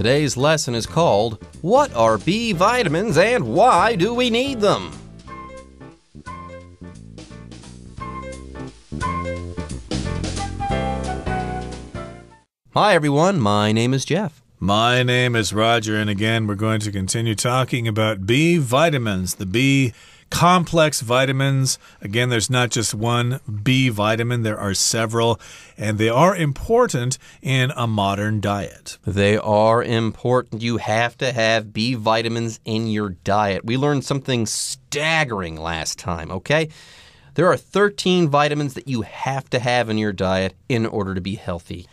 Today's lesson is called, What are B vitamins and why do we need them? Hi everyone, my name is Jeff. My name is Roger, and again, we're going to continue talking about B vitamins, the B complex vitamins. Again, there's not just one B vitamin, there are several, and they are important in a modern diet. They are important. You have to have B vitamins in your diet. We learned something staggering last time, okay? There are 13 vitamins that you have to have in your diet in order to be healthy.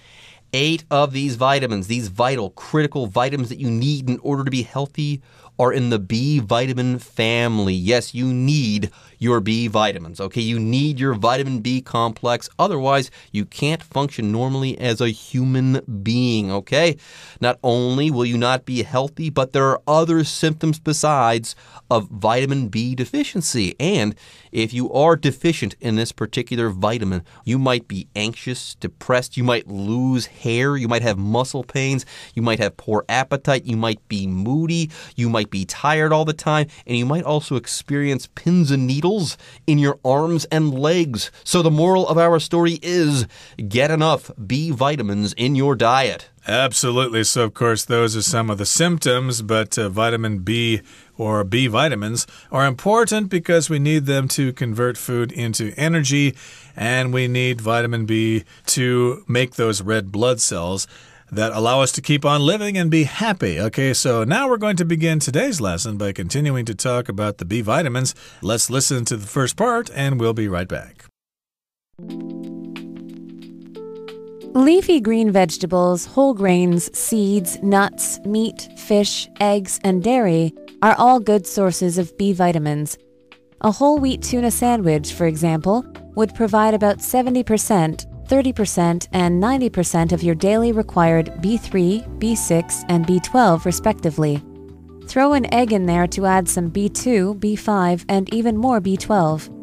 8 of these vitamins, these vital, critical vitamins that you need in order to be healthy, are in the B vitamin family. Yes, you need your B vitamins, okay? You need your vitamin B complex. Otherwise, you can't function normally as a human being, okay? Not only will you not be healthy, but there are other symptoms besides of vitamin B deficiency. And if you are deficient in this particular vitamin, you might be anxious, depressed, you might lose hair, you might have muscle pains, you might have poor appetite, you might be moody, you might be tired all the time, and you might also experience pins and needles in your arms and legs. So the moral of our story is, get enough B vitamins in your diet. Absolutely. So, of course, those are some of the symptoms, but vitamin B or B vitamins are important because we need them to convert food into energy, and we need vitamin B to make those red blood cells that allow us to keep on living and be happy. Okay, so now we're going to begin today's lesson by continuing to talk about the B vitamins. Let's listen to the first part, and we'll be right back. Leafy green vegetables, whole grains, seeds, nuts, meat, fish, eggs, and dairy are all good sources of B vitamins. A whole wheat tuna sandwich, for example, would provide about 70%, 30%, and 90% of your daily required B3, B6, and B12 respectively. Throw an egg in there to add some B2, B5, and even more B12.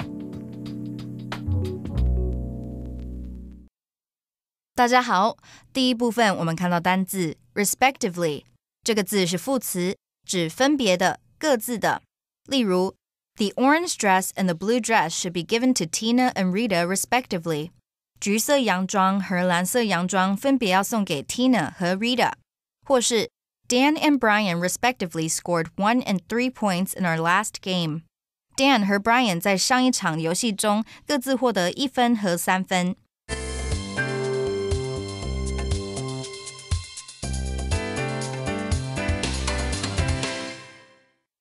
大家好，第一部分我们看到单字 respectively， 这个字是副词，指分别的、各自的。例如 The orange dress and the blue dress should be given to Tina and Rita respectively. 橘色洋装和蓝色洋装分别要送给 Tina 和 Rita。或是 Dan and Brian respectively scored 1 and 3 points in our last game. Dan 和 Brian 在上一场游戏中各自获得1分和3分。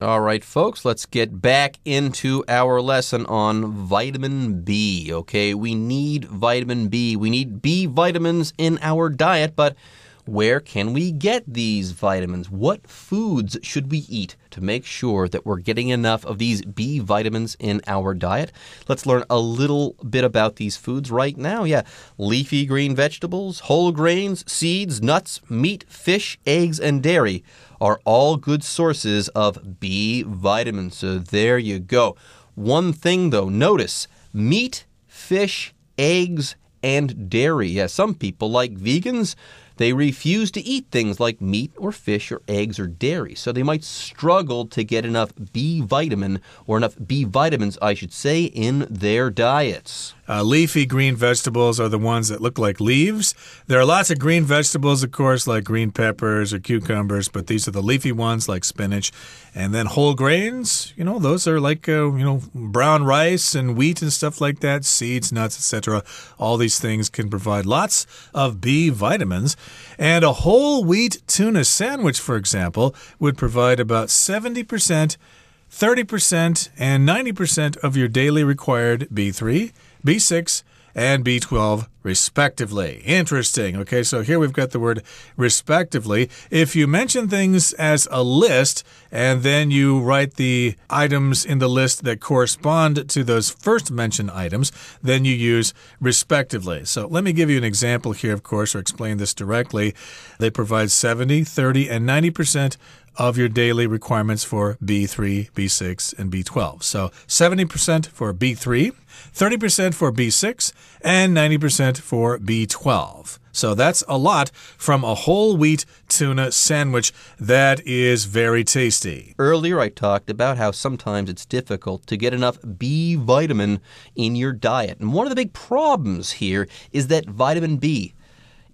All right, folks, let's get back into our lesson on vitamin B, okay? We need vitamin B. We need B vitamins in our diet, but where can we get these vitamins? What foods should we eat to make sure that we're getting enough of these B vitamins in our diet? Let's learn a little bit about these foods right now. Yeah, leafy green vegetables, whole grains, seeds, nuts, meat, fish, eggs, and dairy are all good sources of B vitamins. So there you go. One thing, though, notice meat, fish, eggs, and dairy. Yeah, some people, like vegans, they refuse to eat things like meat or fish or eggs or dairy. So they might struggle to get enough B vitamin, or enough B vitamins, I should say, in their diets. Leafy green vegetables are the ones that look like leaves. There are lots of green vegetables, of course, like green peppers or cucumbers, but these are the leafy ones like spinach. And then whole grains, those are like, brown rice and wheat and stuff like that, seeds, nuts, etc. All these things can provide lots of B vitamins. And a whole wheat tuna sandwich, for example, would provide about 70%, 30%, and 90% of your daily required B3, B6, and B12 respectively. Interesting. Okay, so here we've got the word respectively. If you mention things as a list and then you write the items in the list that correspond to those first mentioned items, then you use respectively. So let me give you an example here, of course, or explain this directly. They provide 70, 30, and 90% of your daily requirements for B3, B6, and B12. So 70% for B3, 30% for B6, and 90% supplement for B12. So that's a lot from a whole wheat tuna sandwich that is very tasty. Earlier, I talked about how sometimes it's difficult to get enough B vitamin in your diet. And one of the big problems here is that vitamin B,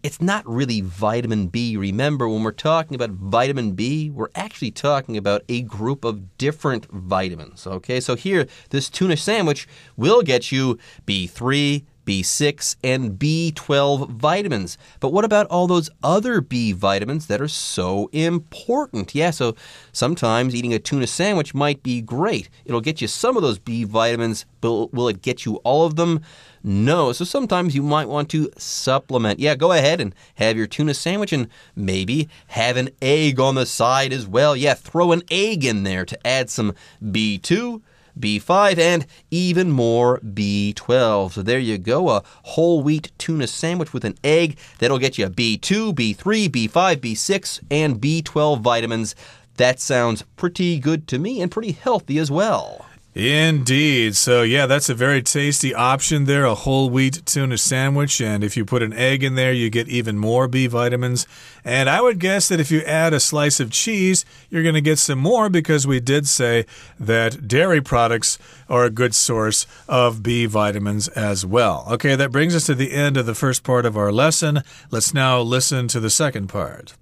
it's not really vitamin B. Remember, when we're talking about vitamin B, we're actually talking about a group of different vitamins. Okay, so here, this tuna sandwich will get you B3, B6, and B12 vitamins. But what about all those other B vitamins that are so important? Yeah, so sometimes eating a tuna sandwich might be great. It'll get you some of those B vitamins, but will it get you all of them? No. So sometimes you might want to supplement. Yeah, go ahead and have your tuna sandwich and maybe have an egg on the side as well. Yeah, throw an egg in there to add some B2, B5, and even more B12. So there you go, a whole wheat tuna sandwich with an egg. That'll get you B2, B3, B5, B6, and B12 vitamins. That sounds pretty good to me and pretty healthy as well. Indeed. So, yeah, that's a very tasty option there, a whole wheat tuna sandwich. And if you put an egg in there, you get even more B vitamins. And I would guess that if you add a slice of cheese, you're going to get some more because we did say that dairy products are a good source of B vitamins as well. Okay, that brings us to the end of the first part of our lesson. Let's now listen to the second part.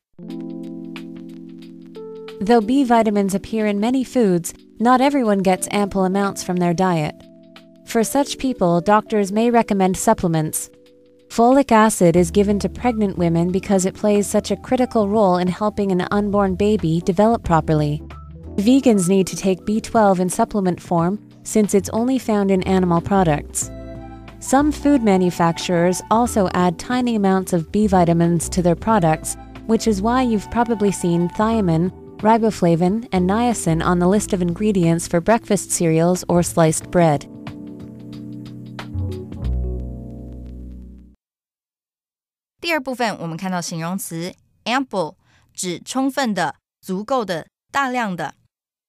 Though B vitamins appear in many foods, not everyone gets ample amounts from their diet. For such people, doctors may recommend supplements. Folic acid is given to pregnant women because it plays such a critical role in helping an unborn baby develop properly. Vegans need to take B12 in supplement form since it's only found in animal products. Some food manufacturers also add tiny amounts of B vitamins to their products, which is why you've probably seen thiamine, riboflavin, and niacin on the list of ingredients for breakfast cereals or sliced bread. "第二部分我们看到形容词 ample 指充分的、足够的、大量的。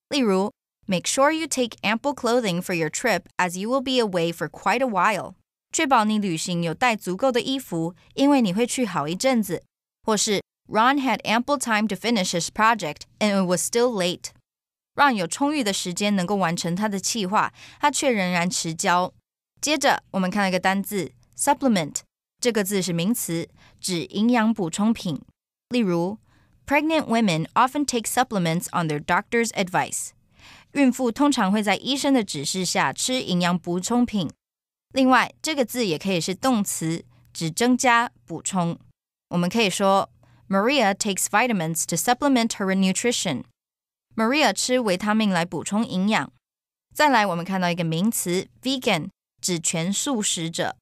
例如 Make sure you take ample clothing for your trip as you will be away for quite a while. 确保你旅行有带足够的衣服，因为你会去好一阵子。或是Ron had ample time to finish his project, and it was still late. Ron 有充裕的时间能够完成他的计划，他却仍然迟交。接着，我们看到一个单字 supplement， 这个字是名词，指营养补充品。例如 Pregnant women often take supplements on their doctor's advice. 孕妇通常会在医生的指示下吃营养补充品。另外，这个字也可以是动词，指增加、补充。我们可以说Maria takes vitamins to supplement her nutrition. Maria 吃维他命来补充营养。再来，我们看到一个名词 vegan， 指全素食者。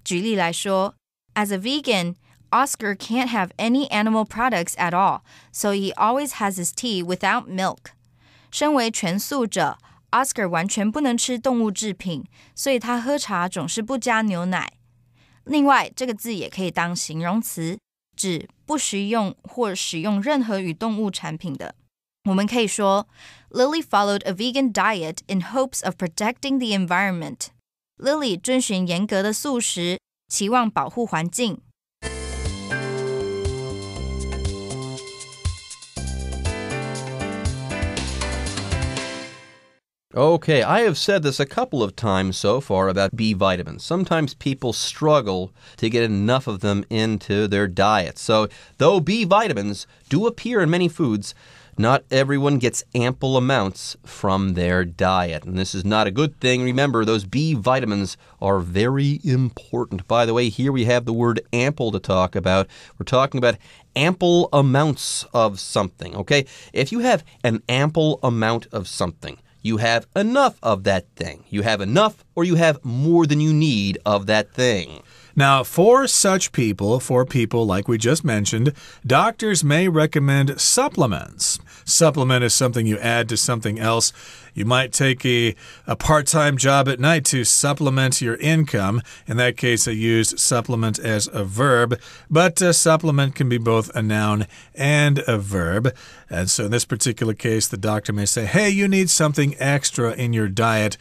举例来说 As a vegan, Oscar can't have any animal products at all, so he always has his tea without milk. 身为全素者 Oscar 完全不能吃动物制品，所以他喝茶总是不加牛奶。另外，这个字也可以当形容词，指不食用或使用任何与动物产品的。我们可以说 Lily followed a vegan diet in hopes of protecting the environment. Lily 遵循严格的素食，期望保护环境。Okay, I have said this a couple of times so far about B vitamins. Sometimes people struggle to get enough of them into their diet. So, though B vitamins do appear in many foods, not everyone gets ample amounts from their diet. And this is not a good thing. Remember, those B vitamins are very important. By the way, here we have the word ample to talk about. We're talking about ample amounts of something, okay? If you have an ample amount of something, you have enough of that thing. You have enough or you have more than you need of that thing. Now, for such people, for people like we just mentioned, doctors may recommend supplements. Supplement is something you add to something else. You might take a part-time job at night to supplement your income. In that case, I used supplement as a verb, but supplement can be both a noun and a verb. And so in this particular case, the doctor may say, hey, you need something extra in your diet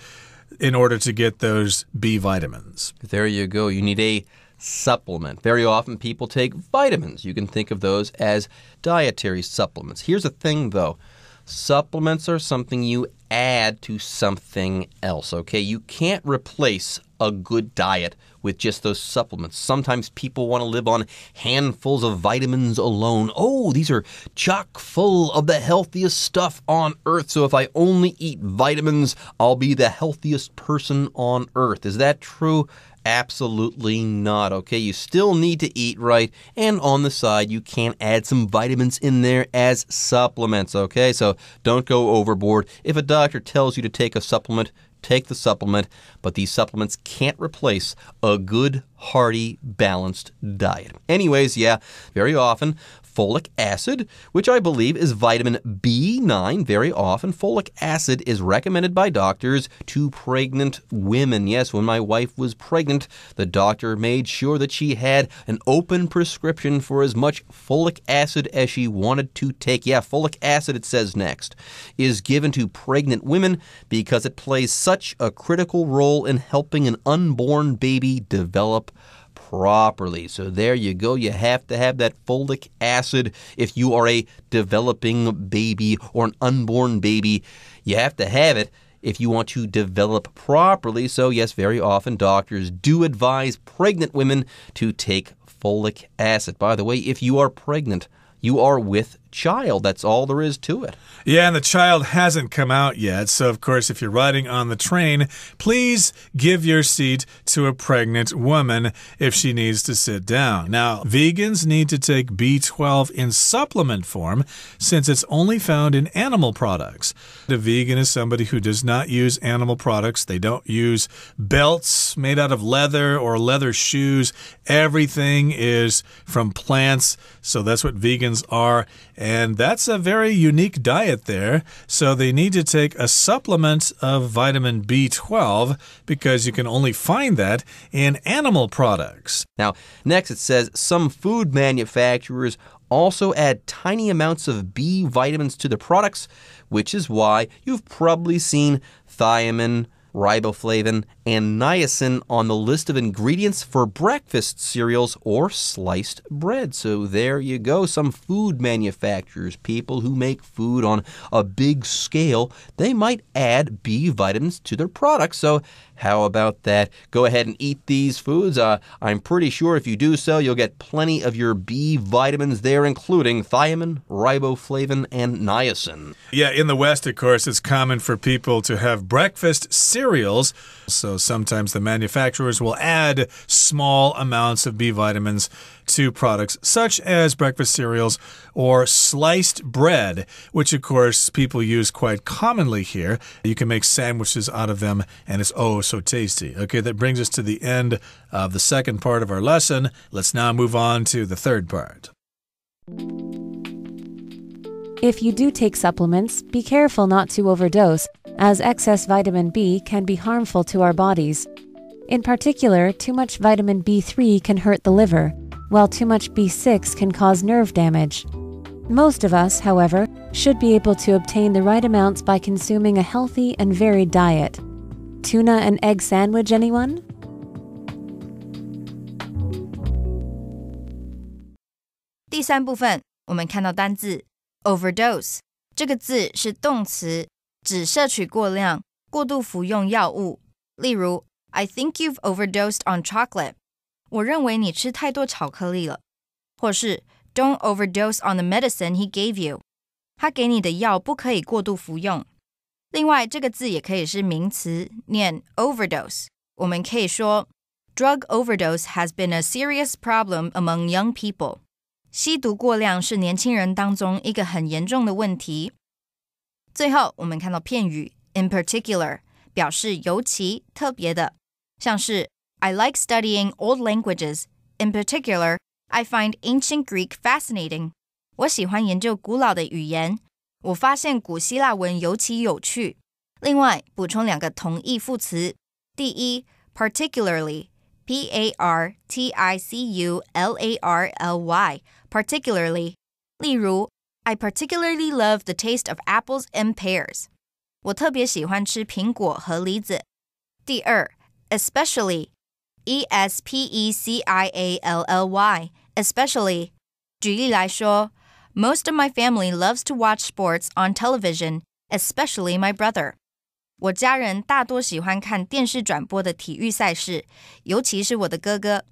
in order to get those B vitamins. There you go. You need a supplement. Very often people take vitamins. You can think of those as dietary supplements. Here's the thing, though. Supplements are something you add to something else, okay? You can't replace a good diet with just those supplements. Sometimes people want to live on handfuls of vitamins alone. Oh, these are chock full of the healthiest stuff on earth. So if I only eat vitamins, I'll be the healthiest person on earth. Is that true? Absolutely not, okay? You still need to eat right, and on the side, you can add some vitamins in there as supplements, okay? So don't go overboard. If a doctor tells you to take a supplement, take the supplement, but these supplements can't replace a good, hearty, balanced diet. Anyways, yeah, very often, folic acid, which I believe is vitamin B9. Very often, folic acid is recommended by doctors to pregnant women. Yes, when my wife was pregnant, the doctor made sure that she had an open prescription for as much folic acid as she wanted to take. Yeah, folic acid, it says next, is given to pregnant women because it plays such a critical role in helping an unborn baby develop properly. So there you go. You have to have that folic acid if you are a developing baby or an unborn baby. You have to have it if you want to develop properly. So yes, very often doctors do advise pregnant women to take folic acid. By the way, if you are pregnant, you are with child. That's all there is to it. Yeah, and the child hasn't come out yet. So, of course, if you're riding on the train, please give your seat to a pregnant woman if she needs to sit down. Now, vegans need to take B12 in supplement form since it's only found in animal products. A vegan is somebody who does not use animal products. They don't use belts made out of leather or leather shoes. Everything is from plants. So that's what vegans are. And that's a very unique diet there. So they need to take a supplement of vitamin B12 because you can only find that in animal products. Now, next it says some food manufacturers also add tiny amounts of B vitamins to their products, which is why you've probably seen thiamine, riboflavin, and niacin on the list of ingredients for breakfast cereals or sliced bread. So there you go. Some food manufacturers, people who make food on a big scale, they might add B vitamins to their products. So how about that? Go ahead and eat these foods. I'm pretty sure if you do so, you'll get plenty of your B vitamins there, including thiamine, riboflavin, and niacin. Yeah, in the West, of course, it's common for people to have breakfast cereals. So sometimes the manufacturers will add small amounts of B vitamins to products such as breakfast cereals or sliced bread, which of course people use quite commonly here. You can make sandwiches out of them and it's oh so tasty. Okay, that brings us to the end of the second part of our lesson. Let's now move on to the third part. If you do take supplements, be careful not to overdose, as excess vitamin B can be harmful to our bodies. In particular, too much vitamin B3 can hurt the liver, while too much B6 can cause nerve damage. Most of us, however, should be able to obtain the right amounts by consuming a healthy and varied diet. Tuna and egg sandwich, anyone? "第三部分我们看到单字 overdose 这个字是动词，指摄取过量、过度服用药物。例如 I think you've overdosed on chocolate. 我认为你吃太多巧克力了。或是 Don't overdose on the medicine he gave you. 他给你的药不可以过度服用。另外，这个字也可以是名词，念 overdose。我们可以说 Drug overdose has been a serious problem among young people. 吸毒过量是年轻人当中一个很严重的问题。最后，我们看到片语 in particular 表示尤其、特别的，像是 I like studying old languages. In particular, I find ancient Greek fascinating. 我喜欢研究古老的语言，我发现古希腊文尤其有趣。另外，补充两个同义副词。第一 particularly, P-A-R-T-I-C-U-L-A-R-L-Y, particularly. 例如I particularly love the taste of apples and pears. 我特别喜欢吃苹果和梨子。第二 especially, especially, especially. 举例来说 Most of my family loves to watch sports on television, especially my brother. 我家人大多喜欢看电视转播的体育赛事，尤其是我的哥哥。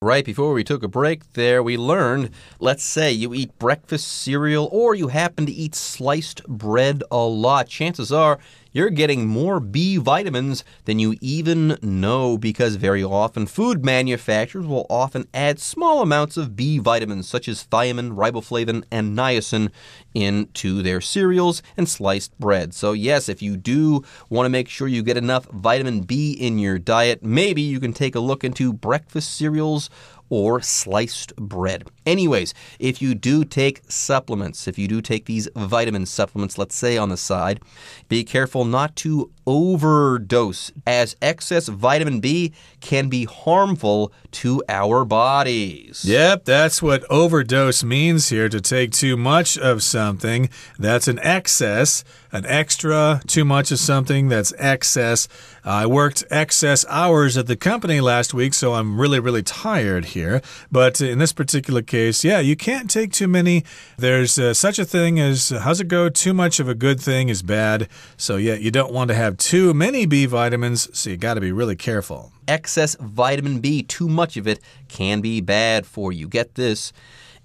Right before we took a break there, we learned, let's say you eat breakfast cereal or you happen to eat sliced bread a lot. Chances are you're getting more B vitamins than you even know because very often food manufacturers will often add small amounts of B vitamins such as thiamine, riboflavin, and niacin into their cereals and sliced bread. So yes, if you do want to make sure you get enough vitamin B in your diet, maybe you can take a look into breakfast cereals or sliced bread. Anyways, if you do take supplements, if you do take these vitamin supplements, let's say on the side, be careful not to overdose, as excess vitamin B can be harmful to our bodies. Yep, that's what overdose means here, to take too much of something. That's an excess, an extra, too much of something, that's excess. I worked excess hours at the company last week, so I'm really tired here. But in this particular case, yeah, you can't take too many. There's such a thing as, how's it go? Too much of a good thing is bad. So yeah, you don't want to have too many B vitamins, so you got to be really careful. Excess vitamin B, too much of it, can be bad for you. Get this.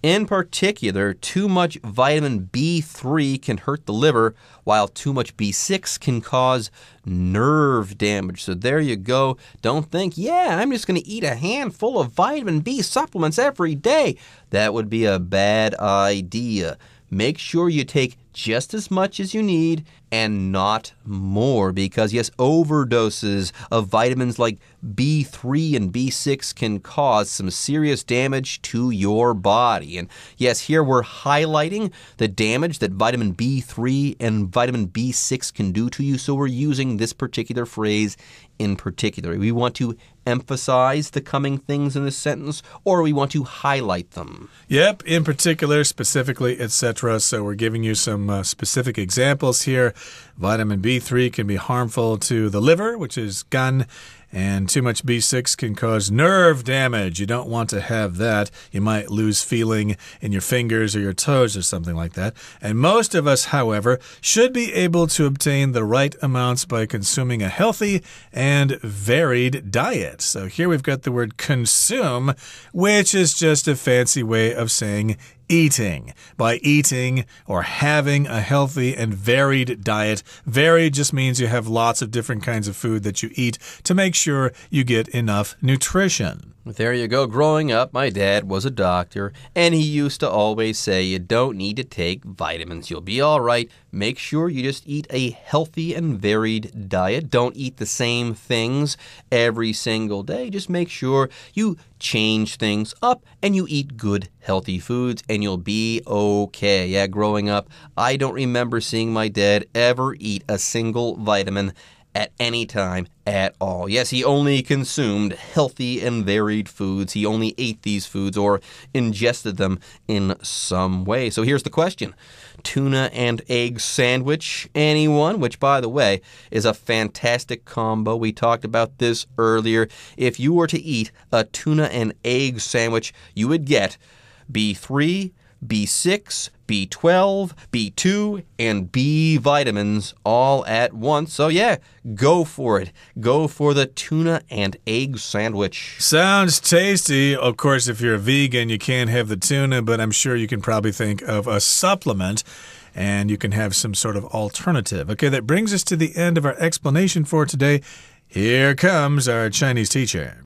In particular, too much vitamin B3 can hurt the liver, while too much B6 can cause nerve damage. So there you go. Don't think, yeah, I'm just going to eat a handful of vitamin B supplements every day. That would be a bad idea. Make sure you take just as much as you need and not more, because yes, overdoses of vitamins like B3 and B6 can cause some serious damage to your body. And yes, here we're highlighting the damage that vitamin B3 and vitamin B6 can do to you, so we're using this particular phrase in particular. We want to emphasize the coming things in this sentence, or we want to highlight them. Yep, in particular, specifically, etc. So we're giving you some specific examples here. Vitamin B3 can be harmful to the liver, which is gan, and too much B6 can cause nerve damage. You don't want to have that. You might lose feeling in your fingers or your toes or something like that. And most of us, however, should be able to obtain the right amounts by consuming a healthy and varied diet. So here we've got the word consume, which is just a fancy way of saying eating. By eating or having a healthy and varied diet. Varied just means you have lots of different kinds of food that you eat to make sure you get enough nutrition. There you go. Growing up, my dad was a doctor, and he used to always say, you don't need to take vitamins. You'll be all right. Make sure you just eat a healthy and varied diet. Don't eat the same things every single day. Just make sure you change things up and you eat good, healthy foods, and you'll be okay. Yeah, growing up, I don't remember seeing my dad ever eat a single vitamin at any time at all. Yes, he only consumed healthy and varied foods. He only ate these foods or ingested them in some way. So here's the question. Tuna and egg sandwich, anyone? Which, by the way, is a fantastic combo. We talked about this earlier. If you were to eat a tuna and egg sandwich, you would get B3, B6, B12, B2, and B vitamins all at once. So yeah, go for it. Go for the tuna and egg sandwich. Sounds tasty. Of course, if you're a vegan, you can't have the tuna, but I'm sure you can probably think of a supplement and you can have some sort of alternative. Okay, that brings us to the end of our explanation for today. Here comes our Chinese teacher.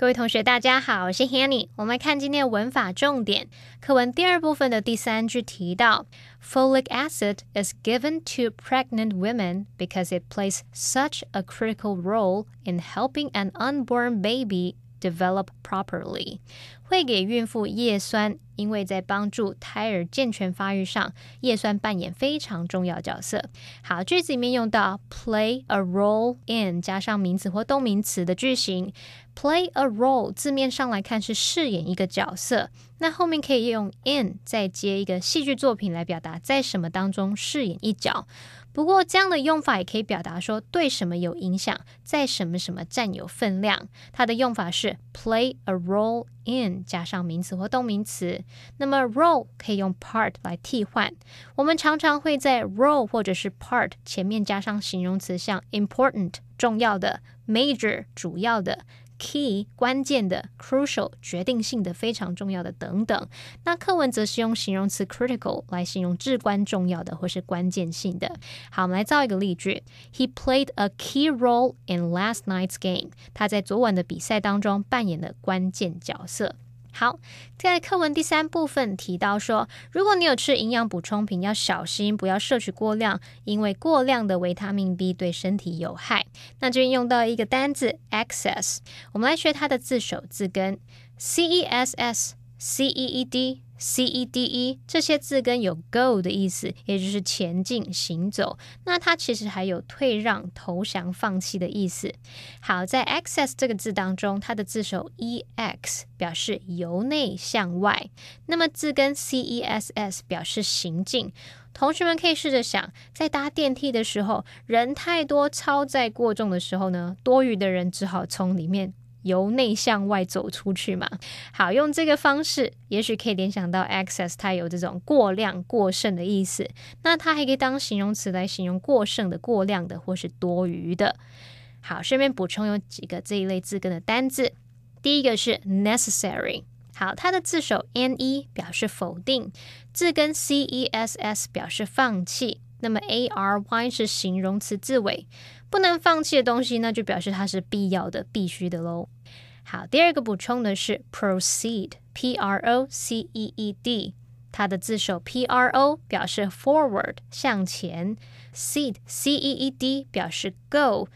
各位同学大家好，我是 Hanny。 我们来看今天的文法重点。课文第二部分的第3句提到 Folic acid is given to pregnant women because it plays such a critical role in helping an unborn baby develop properly. 会给孕妇叶酸，因为在帮助胎儿健全发育上，叶酸扮演非常重要角色。好，句子里面用到 play a role in 加上名词或动名词的句型。Play a role 字面上来看是饰演一个角色，那后面可以用 in 再接一个戏剧作品来表达在什么当中饰演一角。不过这样的用法也可以表达说对什么有影响，在什么什么占有分量。它的用法是 play a role in 加上名词或动名词。那么 role 可以用 part 来替换，我们常常会在 role 或者是 part 前面加上形容词，像 important 重要的， major 主要的， key 关键的， crucial 决定性的，非常重要的等等。那课文则是用形容词 critical 来形容至关重要的或是关键性的。好，我们来造一个例句。 He played a key role in last night's game. 他在昨晚的比赛当中扮演了关键角色。好，在课文第3部分提到说，如果你有吃营养补充品，要小心不要摄取过量，因为过量的维他命 B 对身体有害。那这边用到一个单字 excess， 我们来学它的字首字根 CESS、CEED、CEDE 这些字根有 go 的意思，也就是前进行走。那它其实还有退让、投降、放弃的意思。好，在 access 这个字当中，它的字首 EX 表示由内向外，那么字根 CESS 表示行进。同学们可以试着想，在搭电梯的时候，人太多超载过重的时候呢，多余的人只好从里面由内向外走出去嘛。好，用这个方式也许可以联想到 excess 它有这种过量过剩的意思，那它还可以当形容词来形容过剩的、过量的或是多余的。好，顺便补充有几个这一类字根的单字。第一个是 necessary， 好，它的字首 ne 表示否定，字根 cess 表示放弃，那么 ary 是形容词字尾，不能放弃的东西呢，就表示它是必要的、必须的咯。好，第二个补充的是 proceed， P-R-O-C-E-E-D， 它的字首 P-R-O 表示 forward 向前， seed C-E-E-D 表示 go，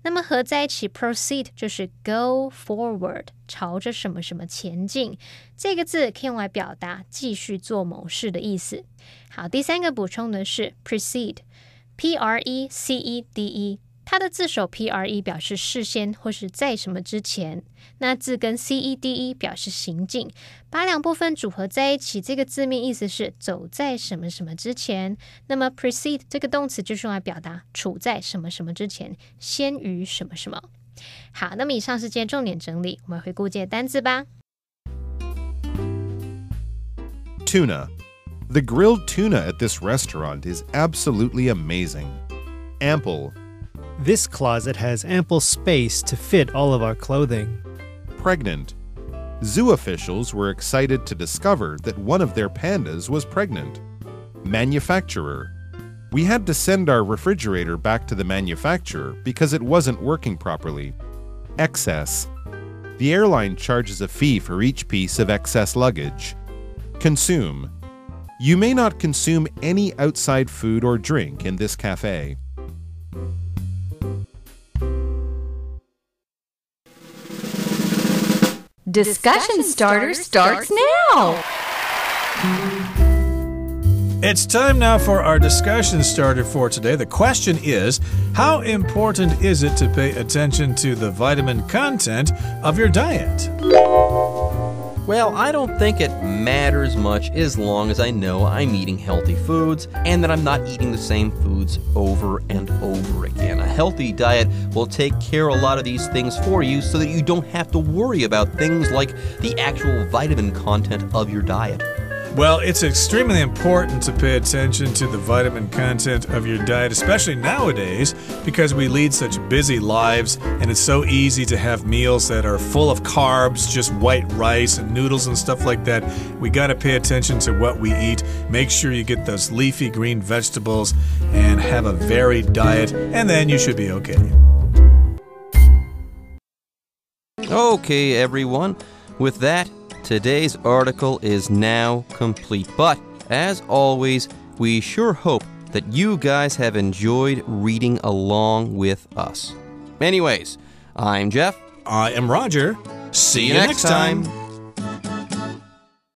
那么合在一起 proceed 就是 go forward 朝着什么什么前进，这个字可以用来表达继续做某事的意思。好，第三个补充的是 precede， P-R-E-C-E-D-E， 它的字首 P-R-E 表示事先或是在什么之前，那字根 C-E-D-E 表示行进，把两部分组合在一起，这个字面意思是走在什么什么之前，那么 precede 这个动词就是用来表达处在什么什么之前，先于什么什么。好，那么以上是今天重点整理，我们回顾这些单字吧。 Tuna. The grilled tuna at this restaurant is absolutely amazing. Ample. This closet has ample space to fit all of our clothing. Pregnant. Zoo officials were excited to discover that one of their pandas was pregnant. Manufacturer. We had to send our refrigerator back to the manufacturer because it wasn't working properly. Excess. The airline charges a fee for each piece of excess luggage. Consume. You may not consume any outside food or drink in this cafe. Discussion Starter starts now! It's time now for our discussion starter for today. The question is, how important is it to pay attention to the vitamin content of your diet? Well, I don't think it matters much as long as I know I'm eating healthy foods and that I'm not eating the same foods over and over again. A healthy diet will take care of a lot of these things for you so that you don't have to worry about things like the actual vitamin content of your diet. Well, it's extremely important to pay attention to the vitamin content of your diet, especially nowadays, because we lead such busy lives and it's so easy to have meals that are full of carbs, just white rice and noodles and stuff like that. We got to pay attention to what we eat. Make sure you get those leafy green vegetables and have a varied diet, and then you should be okay. Okay, everyone. With that, today's article is now complete, but as always, we sure hope that you guys have enjoyed reading along with us. Anyways, I'm Jeff. I am Roger. See you next time.